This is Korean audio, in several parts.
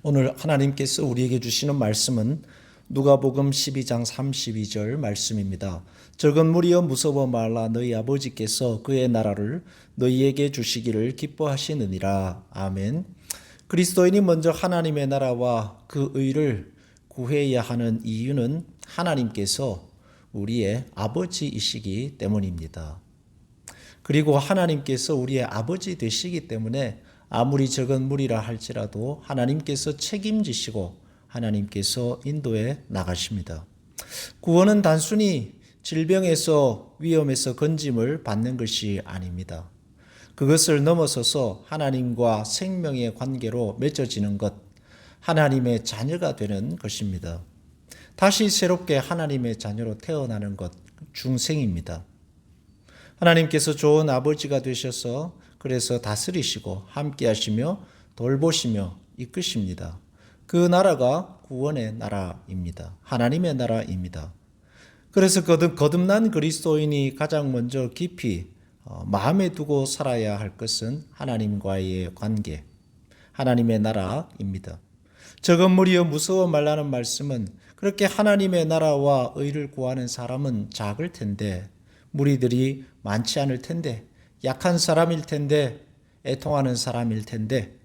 오늘 하나님께서 우리에게 주시는 말씀은 누가복음 12장 32절 말씀입니다. 적은 무리여 무서워 말라. 너희 아버지께서 그의 나라를 너희에게 주시기를 기뻐하시느니라. 아멘. 그리스도인이 먼저 하나님의 나라와 그 의를 구해야 하는 이유는 하나님께서 우리의 아버지이시기 때문입니다. 그리고 하나님께서 우리의 아버지 되시기 때문에 아무리 적은 무리라 할지라도 하나님께서 책임지시고 하나님께서 인도해 나가십니다. 구원은 단순히 질병에서 위험에서 건짐을 받는 것이 아닙니다. 그것을 넘어서서 하나님과 생명의 관계로 맺어지는 것, 하나님의 자녀가 되는 것입니다. 다시 새롭게 하나님의 자녀로 태어나는 것, 중생입니다. 하나님께서 좋은 아버지가 되셔서 그래서 다스리시고 함께 하시며 돌보시며 이끄십니다. 그 나라가 구원의 나라입니다. 하나님의 나라입니다. 그래서 거듭난 그리스도인이 가장 먼저 깊이 마음에 두고 살아야 할 것은 하나님과의 관계, 하나님의 나라입니다. 적은 무리여 무서워 말라는 말씀은 그렇게 하나님의 나라와 의를 구하는 사람은 작을 텐데, 무리들이 많지 않을 텐데, 약한 사람일 텐데, 애통하는 사람일 텐데,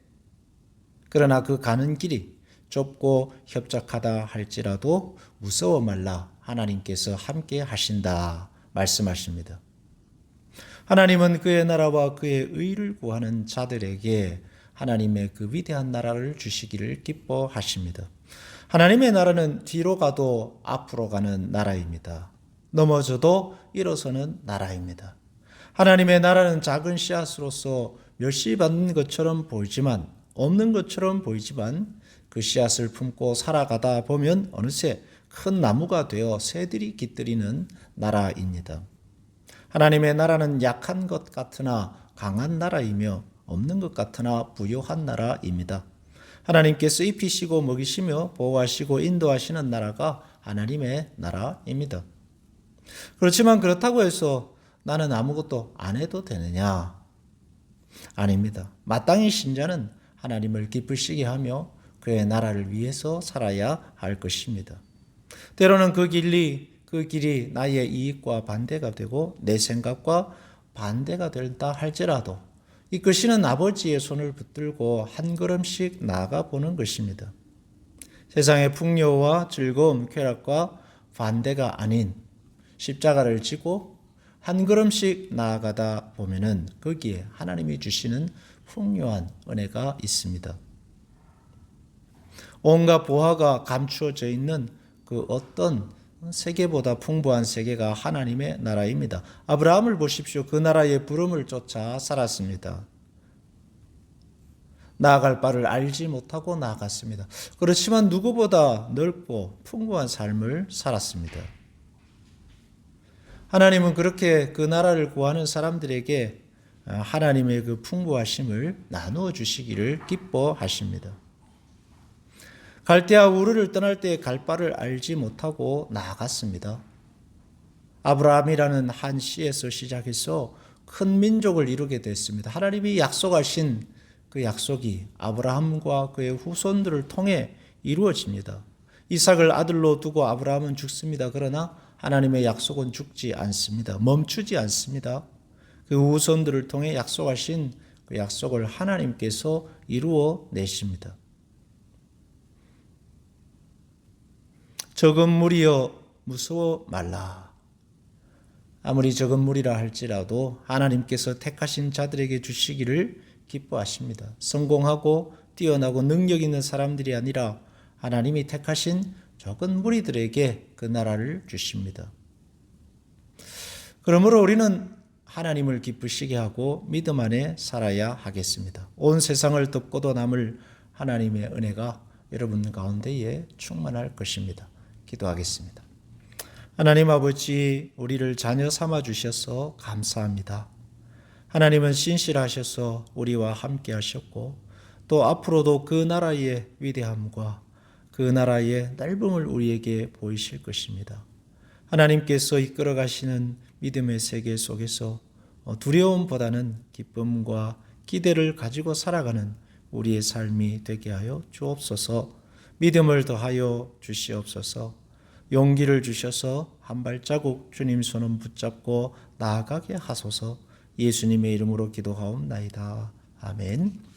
그러나 그 가는 길이 좁고 협착하다 할지라도 무서워 말라. 하나님께서 함께 하신다 말씀하십니다. 하나님은 그의 나라와 그의 의를 구하는 자들에게 하나님의 그 위대한 나라를 주시기를 기뻐하십니다. 하나님의 나라는 뒤로 가도 앞으로 가는 나라입니다. 넘어져도 일어서는 나라입니다. 하나님의 나라는 작은 씨앗으로서 멸시받는 것처럼 보이지만, 없는 것처럼 보이지만 그 씨앗을 품고 살아가다 보면 어느새 큰 나무가 되어 새들이 깃들이는 나라입니다. 하나님의 나라는 약한 것 같으나 강한 나라이며 없는 것 같으나 부요한 나라입니다. 하나님께서 입히시고 먹이시며 보호하시고 인도하시는 나라가 하나님의 나라입니다. 그렇지만 그렇다고 해서 나는 아무것도 안 해도 되느냐? 아닙니다. 마땅히 신자는 하나님을 기쁘시게 하며 그의 나라를 위해서 살아야 할 것입니다. 때로는 그 길이 나의 이익과 반대가 되고 내 생각과 반대가 된다 할지라도 이끄시는 아버지의 손을 붙들고 한 걸음씩 나아가 보는 것입니다. 세상의 풍요와 즐거움, 쾌락과 반대가 아닌 십자가를 지고 한 걸음씩 나아가다 보면은 거기에 하나님이 주시는 풍요한 은혜가 있습니다. 온갖 보화가 감추어져 있는 그 어떤 세계보다 풍부한 세계가 하나님의 나라입니다. 아브라함을 보십시오. 그 나라의 부름을 쫓아 살았습니다. 나아갈 바를 알지 못하고 나아갔습니다. 그렇지만 누구보다 넓고 풍부한 삶을 살았습니다. 하나님은 그렇게 그 나라를 구하는 사람들에게 하나님의 그 풍부하심을 나누어 주시기를 기뻐하십니다. 갈대아 우르를 떠날 때 갈 바를 알지 못하고 나아갔습니다. 아브라함이라는 한 씨에서 시작해서 큰 민족을 이루게 됐습니다. 하나님이 약속하신 그 약속이 아브라함과 그의 후손들을 통해 이루어집니다. 이삭을 아들로 두고 아브라함은 죽습니다. 그러나 하나님의 약속은 죽지 않습니다. 멈추지 않습니다. 그 후손들을 통해 약속하신 그 약속을 하나님께서 이루어 내십니다. 적은 무리여 무서워 말라. 아무리 적은 무리라 할지라도 하나님께서 택하신 자들에게 주시기를 기뻐하십니다. 성공하고 뛰어나고 능력 있는 사람들이 아니라 하나님이 택하신 적은 무리들에게 그 나라를 주십니다. 그러므로 우리는 하나님을 기쁘시게 하고 믿음 안에 살아야 하겠습니다. 온 세상을 덮고도 남을 하나님의 은혜가 여러분 가운데에 충만할 것입니다. 기도하겠습니다. 하나님 아버지, 우리를 자녀 삼아 주셔서 감사합니다. 하나님은 신실하셔서 우리와 함께 하셨고 또 앞으로도 그 나라의 위대함과 그 나라의 넓음을 우리에게 보이실 것입니다. 하나님께서 이끌어 가시는 믿음의 세계 속에서 두려움보다는 기쁨과 기대를 가지고 살아가는 우리의 삶이 되게 하여 주옵소서. 믿음을 더하여 주시옵소서. 용기를 주셔서 한 발자국 주님 손은 붙잡고 나아가게 하소서. 예수님의 이름으로 기도하옵나이다. 아멘.